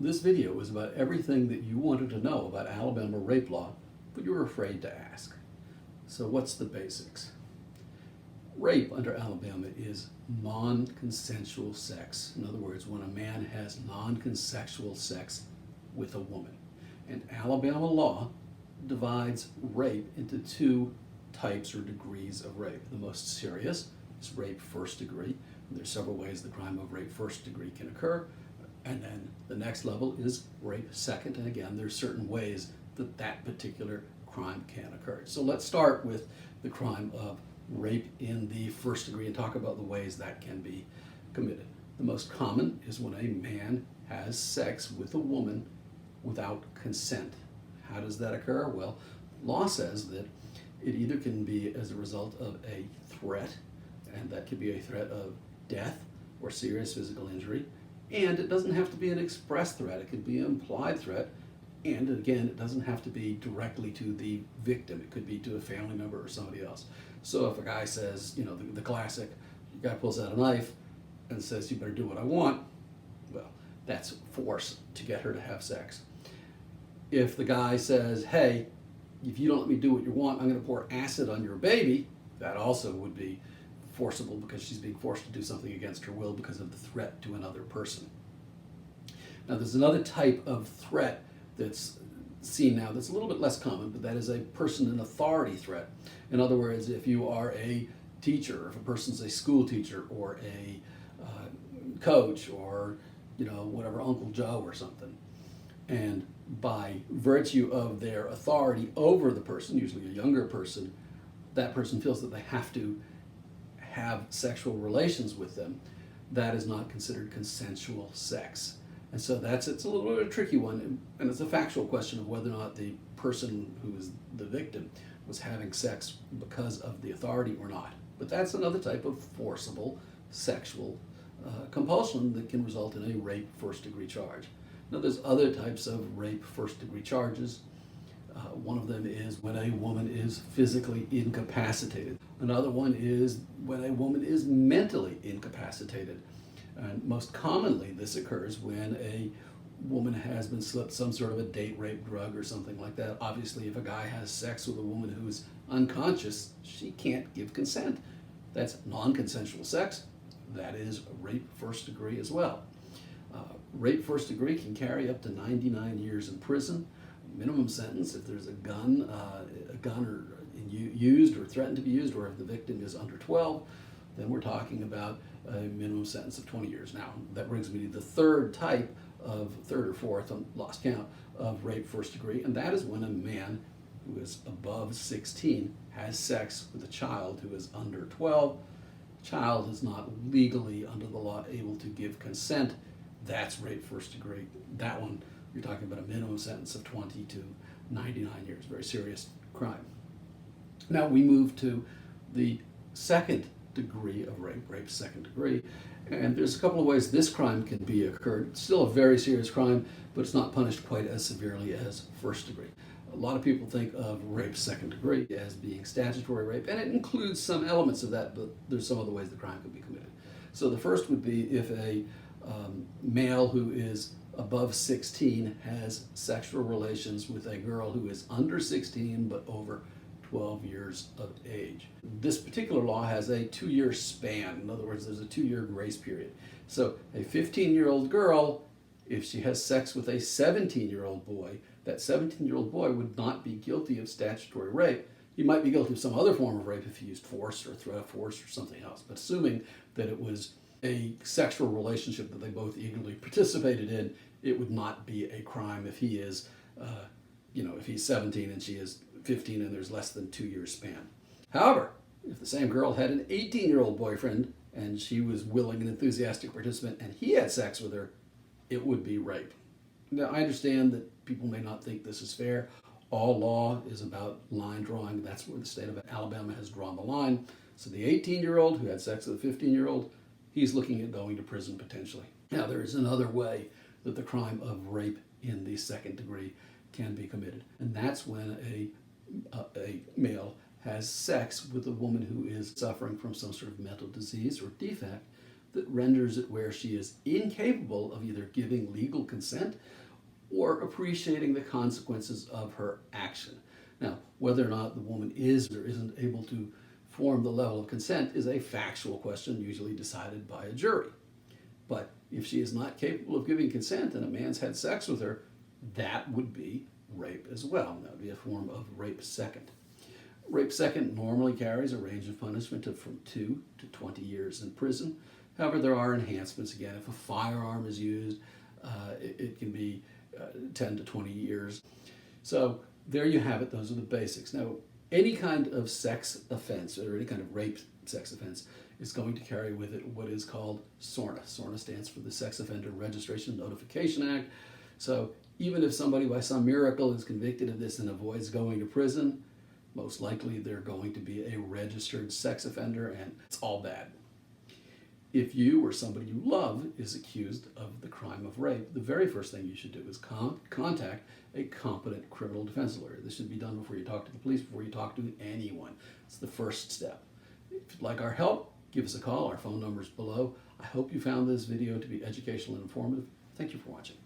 This video is about everything that you wanted to know about Alabama rape law, but you were afraid to ask. So what's the basics? Rape under Alabama is non-consensual sex. In other words, when a man has non-consensual sex with a woman. And Alabama law divides rape into two types or degrees of rape. The most serious is rape first degree. There's several ways the crime of rape first degree can occur. And then the next level is rape second. And again, there's certain ways that that particular crime can occur. So let's start with the crime of rape in the first degree and talk about the ways that can be committed. The most common is when a man has sex with a woman without consent. How does that occur? Well, law says that it either can be as a result of a threat, and that could be a threat of death or serious physical injury, and it doesn't have to be an express threat. It could be an implied threat, and again, it doesn't have to be directly to the victim. It could be to a family member or somebody else. So if a guy says, the classic, the guy pulls out a knife and says, "You better do what I want," well, that's force to get her to have sex. If the guy says, "Hey, if you don't let me do what you want, I'm going to pour acid on your baby," that also would be forcible because she's being forced to do something against her will because of the threat to another person. Now, there's another type of threat that's seen now that's a little bit less common, but that is a person in authority threat. In other words, if you are a teacher, if a person's a school teacher or a coach or whatever, Uncle Joe or something, and by virtue of their authority over the person, usually a younger person, that person feels that they have to have sexual relations with them, that is not considered consensual sex. And so it's a little bit of a tricky one, and it's a factual question of whether or not the person who is the victim was having sex because of the authority or not. But that's another type of forcible sexual compulsion that can result in a rape first degree charge. Now, there's other types of rape first degree charges. One of them is when a woman is physically incapacitated. Another one is when a woman is mentally incapacitated. And most commonly, this occurs when a woman has been slipped some sort of a date rape drug or something like that. Obviously, if a guy has sex with a woman who's unconscious, she can't give consent. That's non-consensual sex. That is rape first degree as well. Rape first degree can carry up to 99 years in prison. Minimum sentence if there's a gun used or threatened to be used, or if the victim is under 12, then we're talking about a minimum sentence of 20 years. Now, that brings me to the third or fourth, I'm lost count, of rape first degree, and that is when a man who is above 16 has sex with a child who is under 12. Child is not legally, under the law, able to give consent. That's rape first degree. That one, you're talking about a minimum sentence of 20 to 99 years, very serious crime. Now we move to the second degree of rape, rape second degree, and there's a couple of ways this crime can be occurred. It's still a very serious crime, but it's not punished quite as severely as first degree. A lot of people think of rape second degree as being statutory rape, and it includes some elements of that, but there's some other ways the crime could be committed. So the first would be if a male who is above 16 has sexual relations with a girl who is under 16 but over 12 years of age. This particular law has a 2-year span. In other words, there's a 2-year grace period. So a 15-year-old girl, if she has sex with a 17-year-old boy, that 17-year-old boy would not be guilty of statutory rape. He might be guilty of some other form of rape if he used force or threat of force or something else. But assuming that it was a sexual relationship that they both eagerly participated in, it would not be a crime if he is, if he's 17 and she is 15 and there's less than 2 years span. However, if the same girl had an 18-year-old boyfriend and she was willing and enthusiastic participant and he had sex with her, it would be rape. Now, I understand that people may not think this is fair. All law is about line drawing. That's where the state of Alabama has drawn the line. So the 18-year-old who had sex with a 15-year-old, he's looking at going to prison potentially. Now, there is another way that the crime of rape in the second degree can be committed, and that's when a male has sex with a woman who is suffering from some sort of mental disease or defect, that renders it where she is incapable of either giving legal consent or appreciating the consequences of her action. Now, whether or not the woman is or isn't able to form the level of consent is a factual question usually decided by a jury. But if she is not capable of giving consent and a man's had sex with her, that would be rape as well. That would be a form of rape second. Rape second normally carries a range of punishment of from 2 to 20 years in prison. However, there are enhancements. Again, if a firearm is used, it can be 10 to 20 years. So there you have it. Those are the basics. Now, any kind of sex offense or any kind of rape sex offense is going to carry with it what is called SORNA. SORNA stands for the Sex Offender Registration Notification Act. So even if somebody by some miracle is convicted of this and avoids going to prison, most likely they're going to be a registered sex offender, and it's all bad. If you or somebody you love is accused of the crime of rape, the very first thing you should do is contact a competent criminal defense lawyer. This should be done before you talk to the police, before you talk to anyone. It's the first step. If you'd like our help, give us a call. Our phone number is below. I hope you found this video to be educational and informative. Thank you for watching.